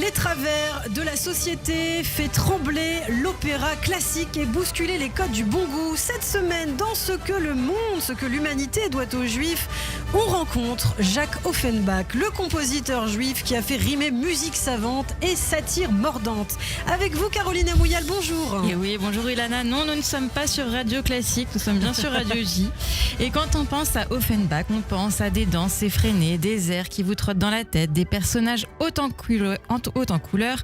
Les travers de la société fait trembler l'opéra classique et bousculer les codes du bon goût. Cette semaine, dans ce que le monde, ce que l'humanité doit aux Juifs, on rencontre Jacques Offenbach, le compositeur juif qui a fait rimer musique savante et satire mordante. Avec vous, Caroline Amouyal, bonjour. Et oui, bonjour Ilana. Non, nous ne sommes pas sur Radio Classique, nous sommes bien sur Radio J. Et quand on pense à Offenbach, on pense à des danses effrénées, des airs qui vous trottent dans la tête, des personnages haut en couleur.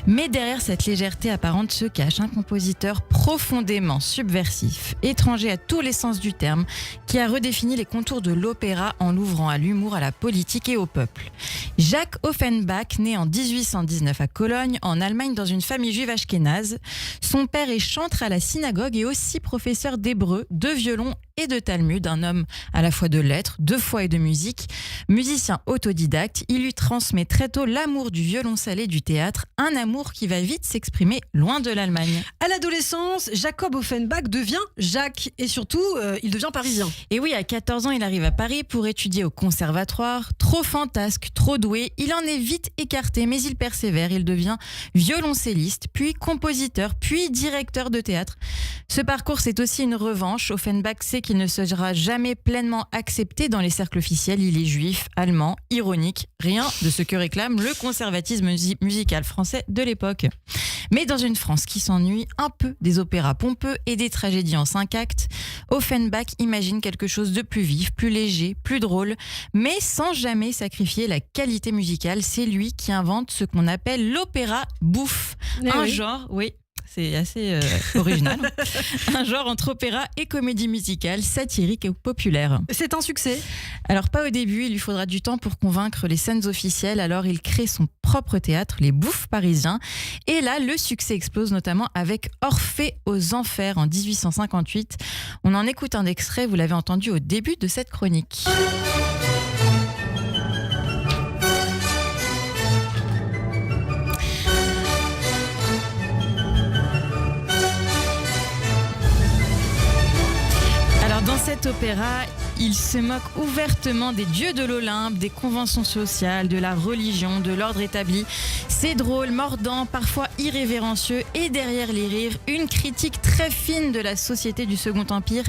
Mais derrière cette légèreté apparente se cache un compositeur profondément subversif, étranger à tous les sens du terme, qui a redéfini les contours de l'opéra en l'ouvrant à l'humour, à la politique et au peuple. Jacques Offenbach, né en 1819 à Cologne, en Allemagne, dans une famille juive ashkénaze. Son père est chantre à la synagogue et aussi professeur d'hébreu, de violon et de Talmud, un homme à la fois de lettres, de foi et de musique. Musicien autodidacte, il lui transmet très tôt l'amour du violoncelle et du théâtre, un amour qui va vite s'exprimer loin de l'Allemagne. À l'adolescence, Jacob Offenbach devient Jacques et surtout, il devient parisien. Et oui, à 14 ans, il arrive à Paris pour étudier au conservatoire. Trop fantasque, trop doué, il en est vite écarté, mais il persévère. Il devient violoncelliste, puis compositeur, puis directeur de théâtre. Ce parcours, c'est aussi une revanche. Offenbach sait qu'il ne sera jamais pleinement accepté dans les cercles officiels. Il est juif, allemand, ironique, rien de ce que réclame le conservatisme musical français de l'époque. Mais dans une France qui s'ennuie un peu des opéras pompeux et des tragédies en 5 actes, Offenbach imagine quelque chose de plus vif, plus léger, plus drôle, mais sans jamais sacrifier la qualité musicale. C'est lui qui invente ce qu'on appelle l'opéra bouffe. Genre, oui. C'est assez original. Un genre entre opéra et comédie musicale, satirique et populaire. C'est un succès. Alors pas au début, il lui faudra du temps pour convaincre les scènes officielles. Alors il crée son propre théâtre, les Bouffes parisiens. Et là, le succès explose notamment avec Orphée aux Enfers en 1858. On en écoute un extrait, vous l'avez entendu au début de cette chronique. Dans cet opéra, il se moque ouvertement des dieux de l'Olympe, des conventions sociales, de la religion, de l'ordre établi. C'est drôle, mordant, parfois irrévérencieux et derrière les rires, une critique très fine de la société du Second Empire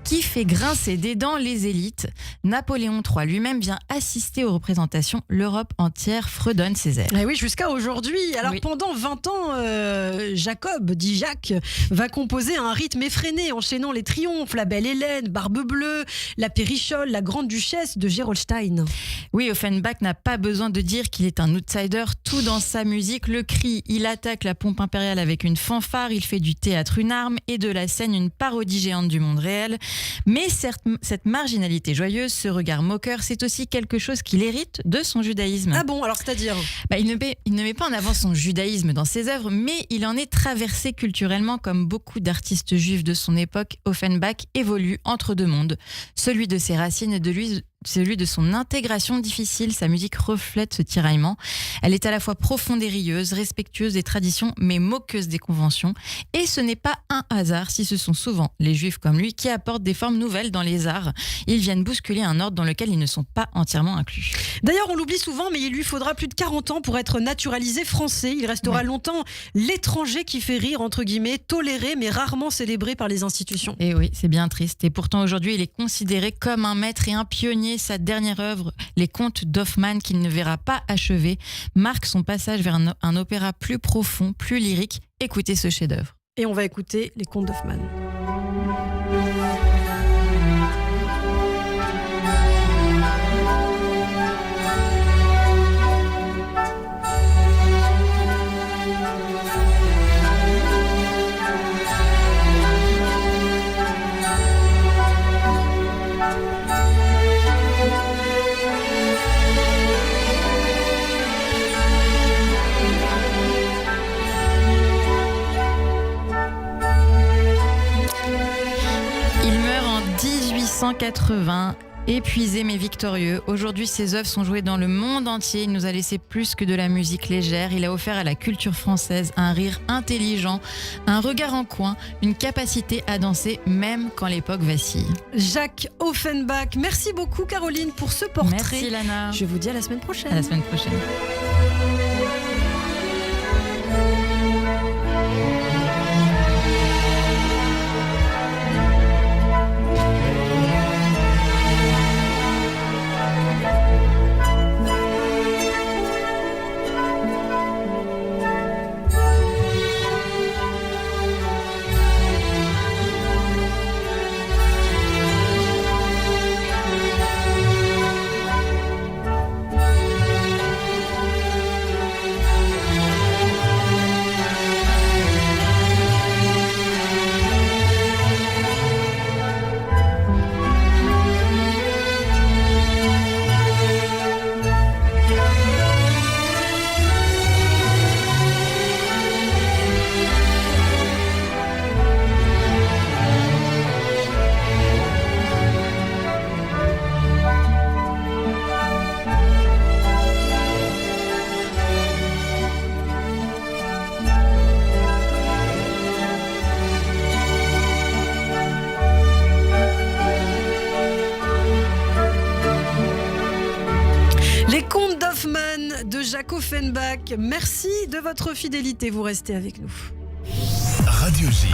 qui fait grincer des dents les élites. Napoléon III lui-même vient assister aux représentations. L'Europe entière fredonne ses airs. Et oui, jusqu'à aujourd'hui. Alors pendant 20 ans, Jacob, dit Jacques, va composer un rythme effréné, enchaînant les triomphes, la belle Hélène, Barbe Bleue, la Périchole, la grande duchesse de Gerolstein. Oui, Offenbach n'a pas besoin de dire qu'il est un outsider. Tout dans sa musique le crie. Il attaque la pompe impériale avec une fanfare. Il fait du théâtre une arme et de la scène une parodie géante du monde réel. Mais cette marginalité joyeuse, ce regard moqueur, c'est aussi quelque chose qu'il hérite de son judaïsme. Ah bon, alors c'est-à-dire il ne met pas en avant son judaïsme dans ses œuvres, mais il en est traversé culturellement. Comme beaucoup d'artistes juifs de son époque, Offenbach évolue entre deux mondes, celui de ses racines et celui de son intégration difficile. Sa musique reflète ce tiraillement. Elle est à la fois profonde et rieuse, respectueuse des traditions, mais moqueuse des conventions. Et ce n'est pas un hasard si ce sont souvent les juifs comme lui qui apportent des formes nouvelles dans les arts. Ils viennent bousculer un ordre dans lequel ils ne sont pas entièrement inclus. D'ailleurs, on l'oublie souvent, mais il lui faudra plus de 40 ans pour être naturalisé français. Il restera longtemps l'étranger qui fait rire, entre guillemets, toléré, mais rarement célébré par les institutions. Et oui, c'est bien triste. Et pourtant, aujourd'hui, il est considéré comme un maître et un pionnier. Sa dernière œuvre, Les Contes d'Hoffmann, qu'il ne verra pas achevé, marque son passage vers un opéra plus profond, plus lyrique. Écoutez ce chef-d'œuvre. Et on va écouter Les Contes d'Hoffmann. Il meurt en 1880, épuisé mais victorieux. Aujourd'hui, ses œuvres sont jouées dans le monde entier. Il nous a laissé plus que de la musique légère. Il a offert à la culture française un rire intelligent, un regard en coin, une capacité à danser même quand l'époque vacille. Jacques Offenbach. Merci beaucoup Caroline pour ce portrait. Merci Lana. Je vous dis à la semaine prochaine. À la semaine prochaine. Offenbach. Merci de votre fidélité, vous restez avec nous. Radio J.